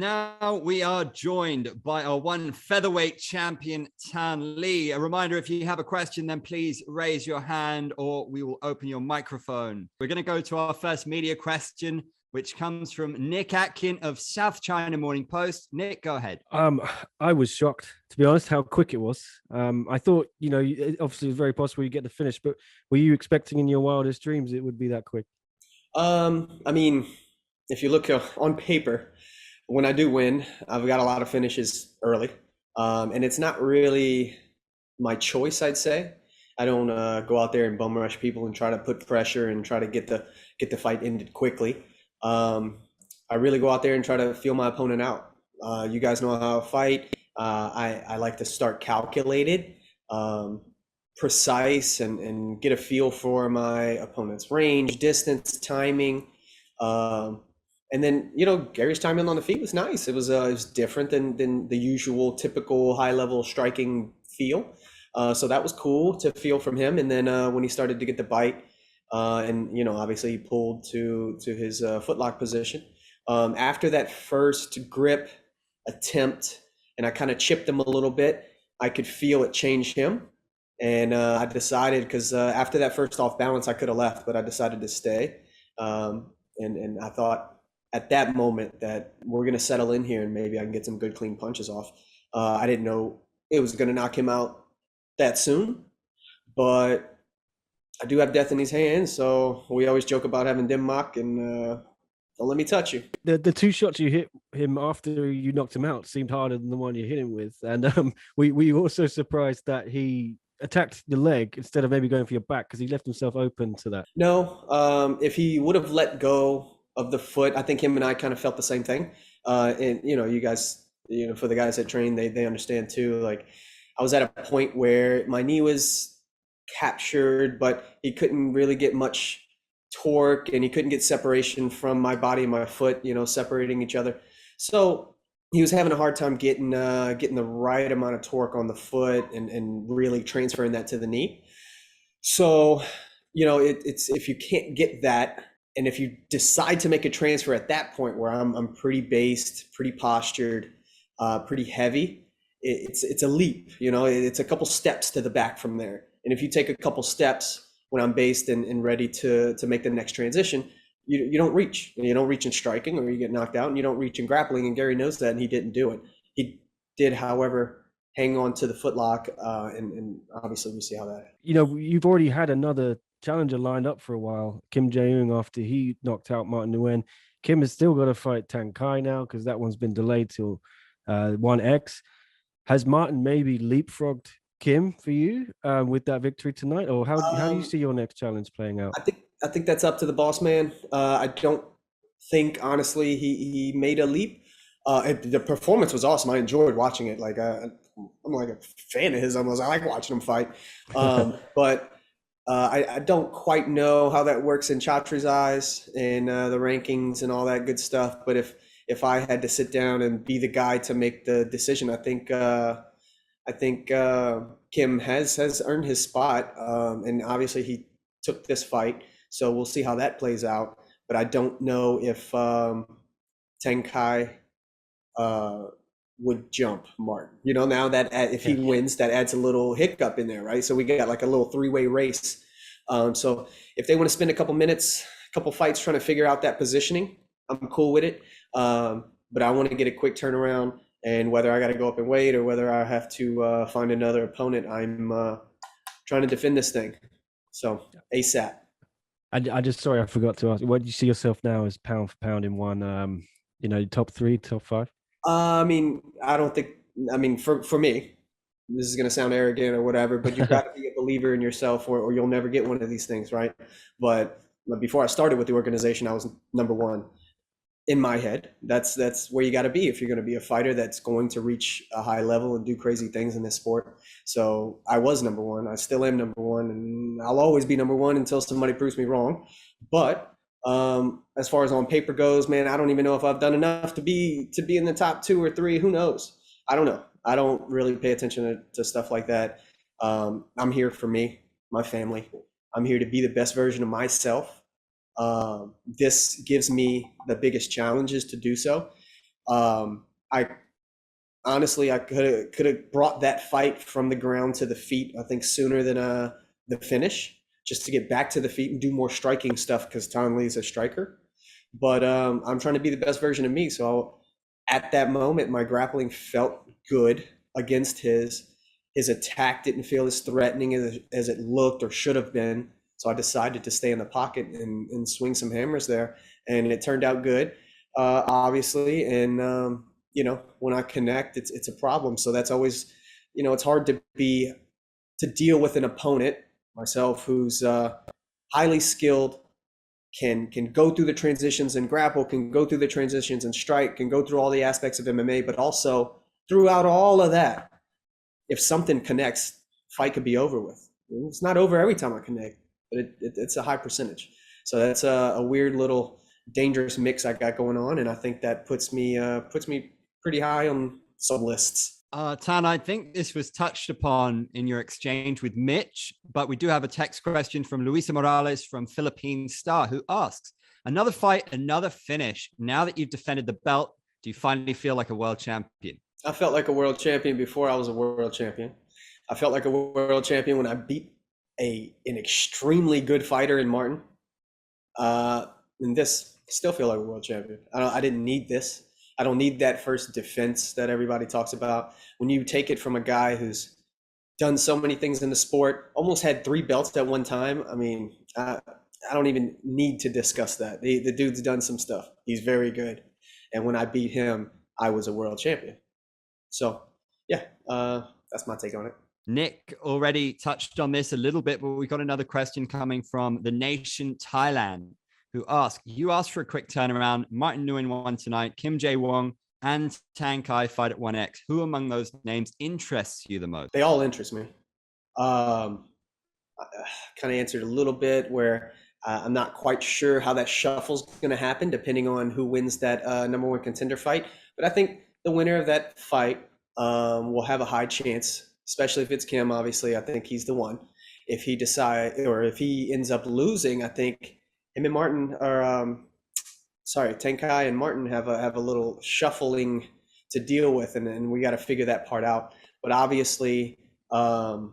Now we are joined by our one featherweight champion, Tan Le. A reminder, if you have a question, then please raise your hand or we will open your microphone. We're going to go to our first media question, which comes from Nick Atkin of South China Morning Post. Nick, go ahead. I was shocked, to be honest, how quick it was. I thought, obviously it was very possible you get the finish, but were you expecting in your wildest dreams it would be that quick? If you look on paper, when I do win, I've got a lot of finishes early, and it's not really my choice, I'd say. I don't go out there and bum rush people and try to put pressure and try to get the fight ended quickly. I really go out there and try to feel my opponent out. You guys know how I fight. I like to start calculated, precise, and get a feel for my opponent's range, distance, timing. And then, Garry's timing on the feet was nice. It was different than the usual typical high level striking feel. So that was cool to feel from him. And then when he started to get the bite, and obviously he pulled to his footlock position. After that first grip attempt, and I kind of chipped him a little bit, I could feel it change him. And I decided, because after that first off balance, I could have left, but I decided to stay. And I thought, at that moment, that we're going to settle in here and maybe I can get some good clean punches off. I didn't know it was going to knock him out that soon, but I do have death in his hands. So we always joke about having Denmark and don't let me touch you. The two shots you hit him after you knocked him out seemed harder than the one you hit him with. And we also surprised that he attacked the leg instead of maybe going for your back, because he left himself open to that. No, if he would have let go of the foot, I think him and I kind of felt the same thing. And you guys, for the guys that train, they understand too. Like, I was at a point where my knee was captured, but he couldn't really get much torque, and he couldn't get separation from my body and my foot, separating each other. So he was having a hard time getting the right amount of torque on the foot and really transferring that to the knee. So, it's if you can't get that, and if you decide to make a transfer at that point where I'm pretty based, pretty postured, pretty heavy, it's a leap. It's a couple steps to the back from there. And if you take a couple steps when I'm based and ready to make the next transition, you don't reach. You don't reach in striking, or you get knocked out, and you don't reach in grappling. And Garry knows that, and he didn't do it. He did, however, hang on to the footlock, and obviously we see how that. You've already had another challenger lined up for a while, Kim Jae-young, after he knocked out Martin Nguyen. Kim has still got to fight Thanh Khai now, because that one's been delayed till 1X. Has Martin maybe leapfrogged Kim for you with that victory tonight, or how do you see your next challenge playing out? I think that's up to the boss man. I don't think, honestly, he made a leap. The performance was awesome. I enjoyed watching it. Like, I'm like a fan of his almost. I like watching him fight. But I don't quite know how that works in Chatri's eyes and the rankings and all that good stuff. But if I had to sit down and be the guy to make the decision, I think Kim has earned his spot, and obviously he took this fight, so we'll see how that plays out. But I don't know if Thanh Khai would jump Martin. Now that if he wins, that adds a little hiccup in there, right? So we got like a little three-way race. So if they want to spend a couple minutes, a couple fights trying to figure out that positioning, I'm cool with it. But I want to get a quick turnaround. And whether I got to go up and wait or whether I have to find another opponent, I'm trying to defend this thing. So ASAP. Sorry, I forgot to ask. Where do you see yourself now as pound for pound in one? Top 3, top 5? I don't think. For me, this is gonna sound arrogant or whatever, but you've got to be a believer in yourself, or you'll never get one of these things, right? But before I started with the organization, I was number 1. In my head, that's where you got to be if you're going to be a fighter that's going to reach a high level and do crazy things in this sport. So I was number 1. I still am number 1, and I'll always be number 1 until somebody proves me wrong. But as far as on paper goes, man, I don't even know if I've done enough to be in the top 2 or 3. Who knows? I don't know. I don't really pay attention to stuff like that. I'm here for me, my family. I'm here to be the best version of myself. This gives me the biggest challenges to do so. I honestly, I could have brought that fight from the ground to the feet, I think, sooner than the finish, just to get back to the feet and do more striking stuff because Tong Lee's a striker. But I'm trying to be the best version of me. So at that moment, my grappling felt good against his. His attack didn't feel as threatening as it looked or should have been. So I decided to stay in the pocket and swing some hammers there. And it turned out good, obviously. And, you know, when I connect, it's a problem. So that's always, you know, it's hard to deal with an opponent, myself, who's highly skilled, can go through the transitions and grapple, can go through the transitions and strike, can go through all the aspects of MMA, but also throughout all of that, if something connects, fight could be over with. It's not over every time I connect, but it's a high percentage. So that's a weird little dangerous mix I got going on, and I think that puts me pretty high on some lists. Tan, I think this was touched upon in your exchange with Mitch, but we do have a text question from Luisa Morales from Philippine Star, who asks, another fight, another finish. Now that you've defended the belt, do you finally feel like a world champion? I felt like a world champion before I was a world champion. I felt like a world champion when I beat an extremely good fighter in Martin. And this, still feel like a world champion. I didn't need this. I don't need that first defense that everybody talks about. When you take it from a guy who's done so many things in the sport, almost had 3 belts at one time. I mean, I don't even need to discuss that. The dude's done some stuff. He's very good. And when I beat him, I was a world champion. So, yeah, that's my take on it. Nick already touched on this a little bit, but we got another question coming from the nation Thailand, who asked, you asked for a quick turnaround. Martin Nguyen won tonight. Kim Jae-wong and Thanh Kai fight at 1X. Who among those names interests you the most? They all interest me. I kind of answered a little bit where I'm not quite sure how that shuffle's going to happen depending on who wins that number 1 contender fight. But I think the winner of that fight will have a high chance, especially if it's Kim. Obviously, I think he's the one. If he if he ends up losing, I think him and Martin are, Thanh Kai and Martin have a little shuffling to deal with, and we got to figure that part out. But obviously, I've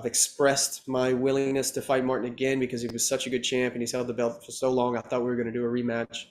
expressed my willingness to fight Martin again because he was such a good champ and he's held the belt for so long. I thought we were going to do a rematch.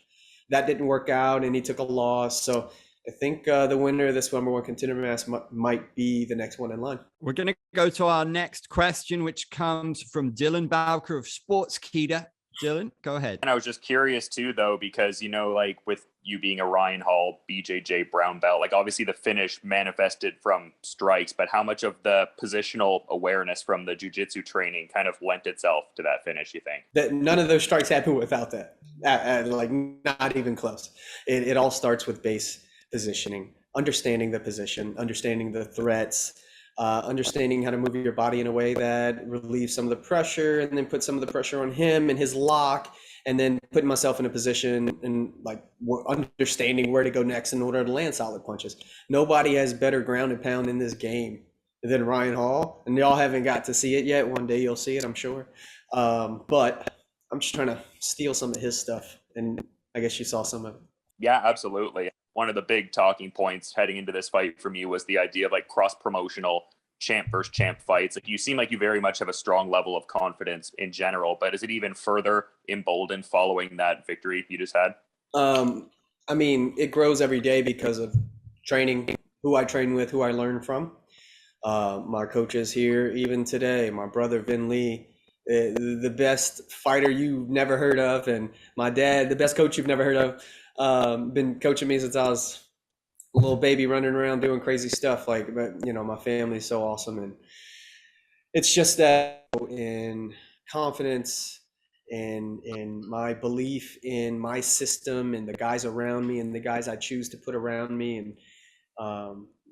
That didn't work out, and he took a loss. So I think the winner of this number 1 contender match might be the next one in line. We're going to go to our next question, which comes from Dylan Bowker of Sportskeeda. Dylan, go ahead. And I was just curious too, though, because, you know, like with you being a Ryan Hall, BJJ brown belt, like obviously the finish manifested from strikes, but how much of the positional awareness from the jiu-jitsu training kind of lent itself to that finish, you think? That none of those strikes happen without that, like not even close. It all starts with base positioning, understanding the position, understanding the threats, understanding how to move your body in a way that relieves some of the pressure and then put some of the pressure on him and his lock, and then putting myself in a position and like understanding where to go next in order to land solid punches. Nobody has better ground and pound in this game than Ryan Hall, and y'all haven't got to see it yet. One day you'll see it, I'm sure. But I'm just trying to steal some of his stuff, and I guess you saw some of it. Yeah, absolutely. One of the big talking points heading into this fight from you was the idea of like cross-promotional champ versus champ fights. Like you seem like you very much have a strong level of confidence in general, but is it even further emboldened following that victory you just had? I mean, it grows every day because of training, who I train with, who I learn from. My coaches here, even today, my brother Vin Lee, the best fighter you've never heard of, and my dad, the best coach you've never heard of. Been coaching me since I was a little baby, running around doing crazy stuff. Like, but you know, my family's so awesome, and it's just that in confidence and in my belief in my system and the guys around me and the guys I choose to put around me, and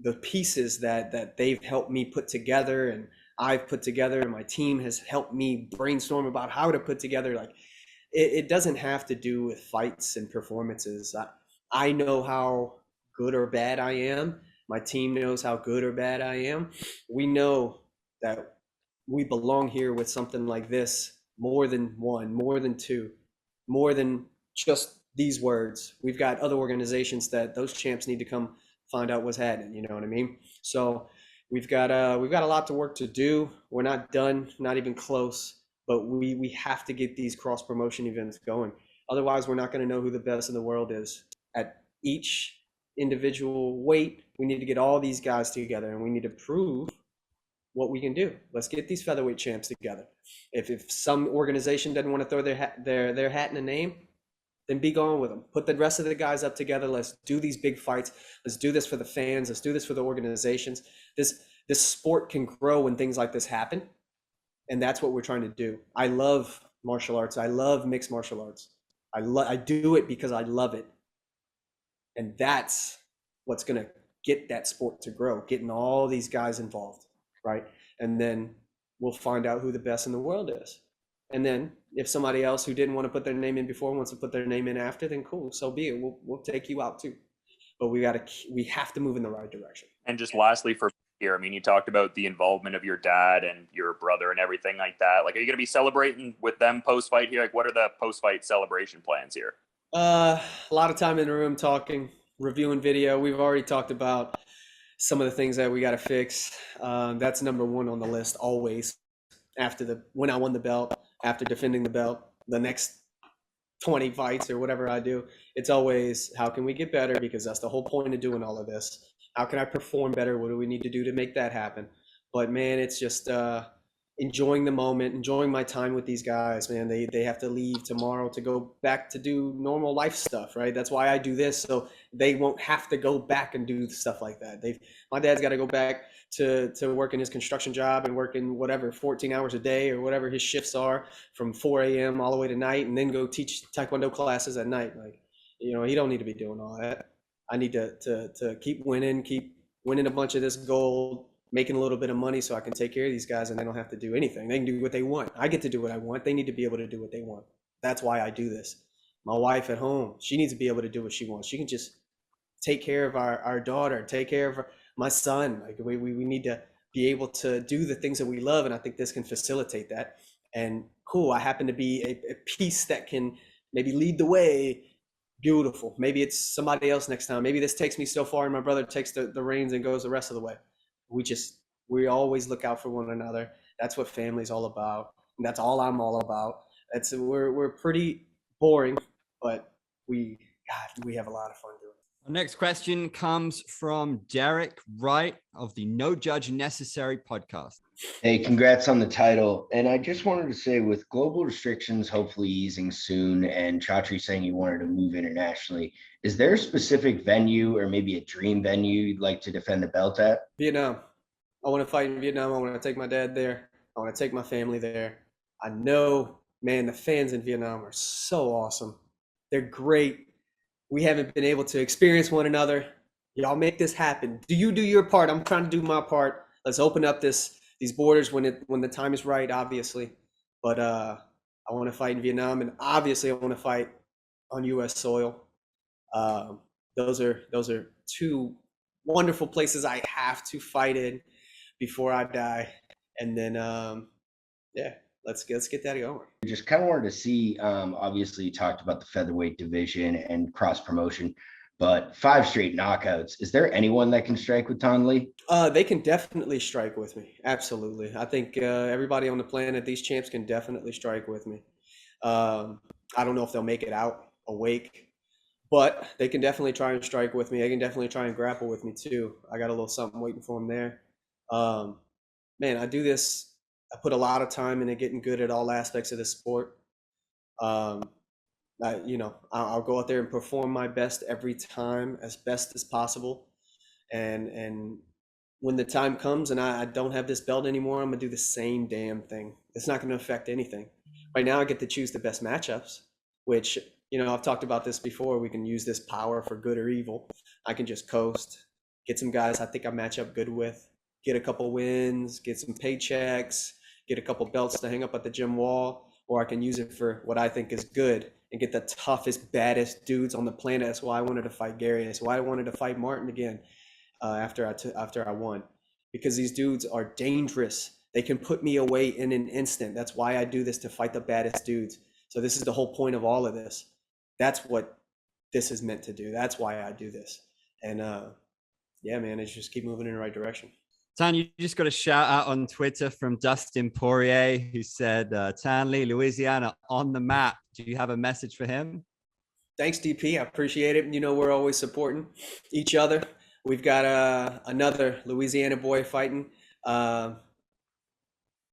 the pieces that they've helped me put together and I've put together, and my team has helped me brainstorm about how to put together. Like, it doesn't have to do with fights and performances. I know how good or bad I am. My team knows how good or bad I am. We know that we belong here with something like this, more than one, more than two, more than just these words. We've got other organizations that those champs need to come find out what's happening. You know what I mean? So we've got a lot to work to do. We're not done, not even close, but we have to get these cross promotion events going. Otherwise, we're not going to know who the best in the world is at each individual weight. We need to get all these guys together, and we need to prove what we can do. Let's get these featherweight champs together. If some organization doesn't want to throw their hat in a name, then be gone with them. Put the rest of the guys up together. Let's do these big fights. Let's do this for the fans. Let's do this for the organizations. This sport can grow when things like this happen, and that's what we're trying to do. I love martial arts. I love mixed martial arts. I do it because I love it, and that's what's going to get that sport to grow. Getting all these guys involved, right? And then we'll find out who the best in the world is. And then if somebody else who didn't want to put their name in before wants to put their name in after, then cool, so be it. We'll take you out too. But we have to move in the right direction. And just lastly for here, I mean, you talked about the involvement of your dad and your brother and everything like that. Like, are you going to be celebrating with them post-fight here? Like, what are the post-fight celebration plans here? A lot of time in the room talking, reviewing video. We've already talked about some of the things that we got to fix. That's number one on the list always. When I won the belt, after defending the belt, the next 20 fights or whatever I do, it's always, how can we get better? Because that's the whole point of doing all of this. How can I perform better? What do we need to do to make that happen? But man, it's just enjoying the moment, enjoying my time with these guys, man. They have to leave tomorrow to go back to do normal life stuff, right? That's why I do this, so they won't have to go back and do stuff like that. My dad's got to go back to working his construction job and working whatever 14 hours a day or whatever his shifts are from 4 a.m. all the way to night, and then go teach taekwondo classes at night. Like, you know, he don't need to be doing all that. I need to keep winning a bunch of this gold, making a little bit of money so I can take care of these guys, and they don't have to do anything. They can do what they want. I get to do what I want. They need to be able to do what they want. That's why I do this. My wife at home, she needs to be able to do what she wants. She can just take care of our daughter, take care of my son. Like, we need to be able to do the things that we love, and I think this can facilitate that. And cool, I happen to be a piece that can maybe lead the way. Beautiful. Maybe it's somebody else next time. Maybe this takes me so far and my brother takes the reins and goes the rest of the way. We always look out for one another. That's what family's all about. And that's all I'm all about. We're pretty boring, but we have a lot of fun doing it. Our next question comes from Derek Wright of the No Judge Necessary podcast. Hey, congrats on the title. And I just wanted to say, with global restrictions hopefully easing soon and Chatri saying you wanted to move internationally, is there a specific venue or maybe a dream venue you'd like to defend the belt at? Vietnam. I want to fight in Vietnam. I want to take my dad there. I want to take my family there. I know, man, the fans in Vietnam are so awesome. They're great. We haven't been able to experience one another. Y'all make this happen. Do you do your part? I'm trying to do my part. Let's open up these borders when the time is right, obviously. But I want to fight in Vietnam, and obviously I want to fight on U.S. soil. Those are two wonderful places I have to fight in before I die. And then let's get that going. Just kind of wanted to see, obviously you talked about the featherweight division and cross promotion, but 5 straight knockouts. Is there anyone that can strike with Ton Lee? They can definitely strike with me. Absolutely. I think everybody on the planet, these champs can definitely strike with me. I don't know if they'll make it out awake, but they can definitely try and strike with me. They can definitely try and grapple with me too. I got a little something waiting for them there. Man, I do this. I put a lot of time into getting good at all aspects of the sport. I'll go out there and perform my best every time, as best as possible. And when the time comes and I don't have this belt anymore, I'm gonna do the same damn thing. It's not gonna affect anything. Right now I get to choose the best matchups, which, I've talked about this before. We can use this power for good or evil. I can just coast, get some guys I think I match up good with, get a couple wins, get some paychecks, get a couple belts to hang up at the gym wall, or I can use it for what I think is good and get the toughest, baddest dudes on the planet. That's why I wanted to fight Garry. That's why I wanted to fight Martin again after I won, because these dudes are dangerous. They can put me away in an instant. That's why I do this, to fight the baddest dudes. So this is the whole point of all of this. That's what this is meant to do. That's why I do this. And yeah, man, it's just keep moving in the right direction. Tan, you just got a shout out on Twitter from Dustin Poirier, who said, Tanley, Louisiana on the map. Do you have a message for him? Thanks, DP. I appreciate it. You know, we're always supporting each other. We've got another Louisiana boy fighting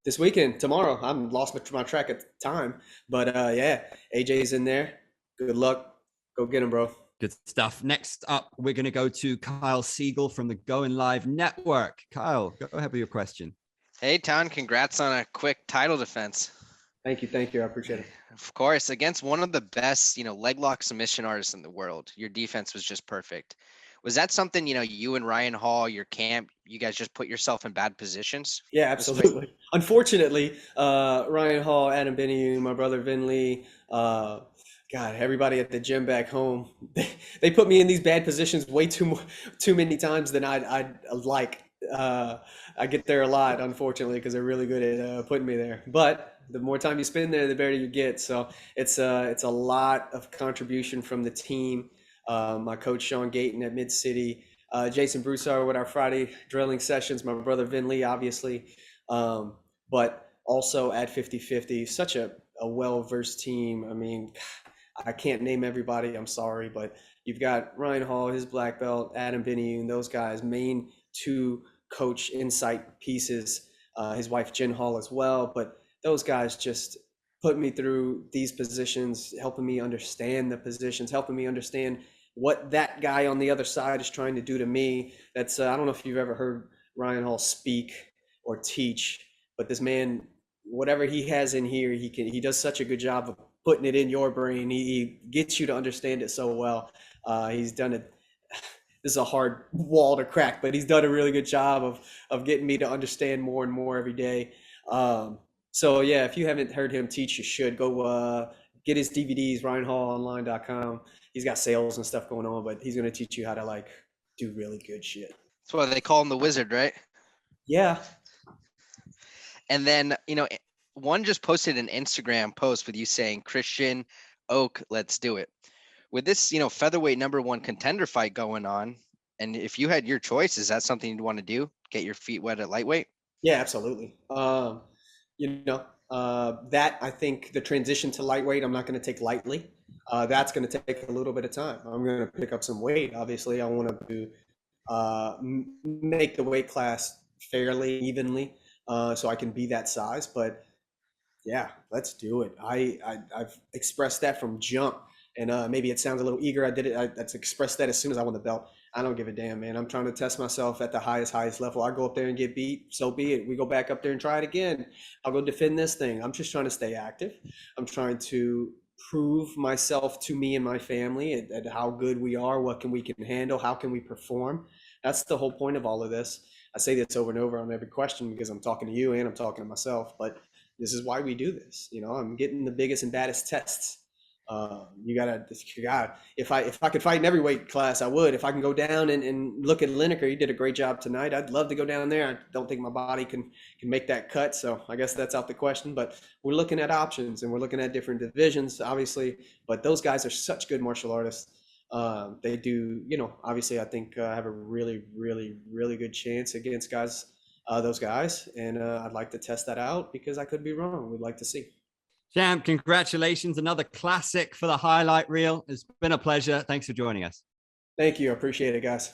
this weekend, tomorrow. I'm lost my track of time, but yeah, AJ's in there. Good luck. Go get him, bro. Good stuff. Next up, we're going to go to Kyle Siegel from the Going Live Network. Kyle, go ahead with your question. Hey, Tan, congrats on a quick title defense. Thank you. Thank you. I appreciate it. Of course, against one of the best, leg lock submission artists in the world. Your defense was just perfect. Was that something, you and Ryan Hall, your camp, you guys just put yourself in bad positions? Yeah, absolutely. Unfortunately, Ryan Hall, Adam Benny, my brother Vin Lee, God, everybody at the gym back home, they put me in these bad positions way too many times than I'd like. I get there a lot, unfortunately, because they're really good at putting me there. But the more time you spend there, the better you get. So it's a lot of contribution from the team. My coach Sean Gayton at Mid City, Jason Broussard with our Friday drilling sessions, my brother Vin Lee, obviously, but also at 50-50, such a well-versed team. I mean, I can't name everybody, I'm sorry, but you've got Ryan Hall, his black belt, Adam Benny, and those guys, main two coach insight pieces, his wife Jen Hall as well, but those guys just put me through these positions, helping me understand the positions, helping me understand what that guy on the other side is trying to do to me. That's I don't know if you've ever heard Ryan Hall speak or teach, but this man, whatever he has in here, he does such a good job of putting it in your brain. He gets you to understand it so well. He's done it. This is a hard wall to crack, but he's done a really good job of getting me to understand more and more every day. So yeah, if you haven't heard him teach, you should go get his DVDs, ryanhallonline.com. He's got sales and stuff going on, but he's going to teach you how to do really good shit. That's why they call him the Wizard, right? Yeah. And then, one just posted an Instagram post with you saying, Christian, Oak, let's do it. With this, featherweight #1 contender fight going on, and if you had your choice, is that something you'd want to do? Get your feet wet at lightweight? Yeah, absolutely. That I think the transition to lightweight, I'm not going to take lightly. That's going to take a little bit of time. I'm going to pick up some weight. Obviously, I want to make the weight class fairly evenly, so I can be that size. But yeah, let's do it. I've expressed that from jump, and maybe it sounds a little eager. That's expressed that as soon as I won the belt. I don't give a damn, man. I'm trying to test myself at the highest level. I go up there and get beat, so be it. We go back up there and try it again. I'll go defend this thing. I'm just trying to stay active. I'm trying to prove myself to me and my family at how good we are, what we can handle, how can we perform. That's the whole point of all of this. I say this over and over on every question because I'm talking to you and I'm talking to myself, but this is why we do this. I'm getting the biggest and baddest tests. If I could fight in every weight class, I would. If I can go down and look at Lineker, he did a great job tonight. I'd love to go down there. I don't think my body can make that cut. So I guess that's out the question, but we're looking at options and we're looking at different divisions, obviously, but those guys are such good martial artists. They do, obviously I think have a really, really, really good chance against those guys. And I'd like to test that out because I could be wrong. We'd like to see. Champ, congratulations. Another classic for the highlight reel. It's been a pleasure. Thanks for joining us. Thank you. I appreciate it, guys.